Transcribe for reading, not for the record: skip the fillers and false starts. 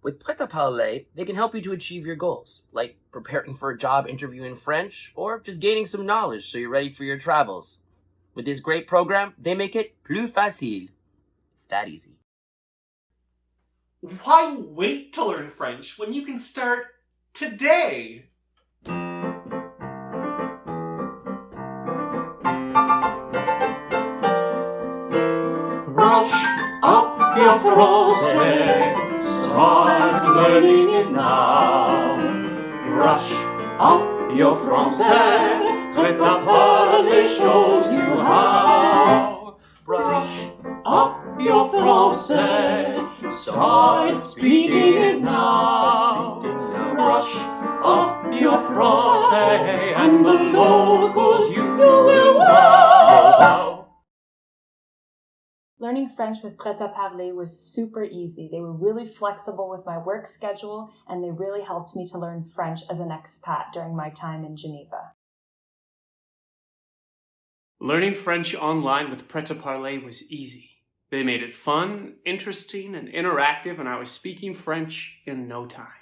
With Prêt, Parler, they can help you to achieve your goals, like preparing for a job interview in French or just gaining some knowledge so you're ready for your travels. With this great program, they make it plus facile. It's that easy. Why wait to learn French when you can start today? Brush up your français, start learning it now. Brush up your français, Prêt à parler shows you how. Brush up your français, start speaking it now. Brush up your français, and the locals you will wow. Learning French with Prêt à Parler was super easy. They were really flexible with my work schedule, and they really helped me to learn French as an expat during my time in Geneva. Learning French online with Prêt à Parler was easy. They made it fun, interesting, and interactive, and I was speaking French in no time.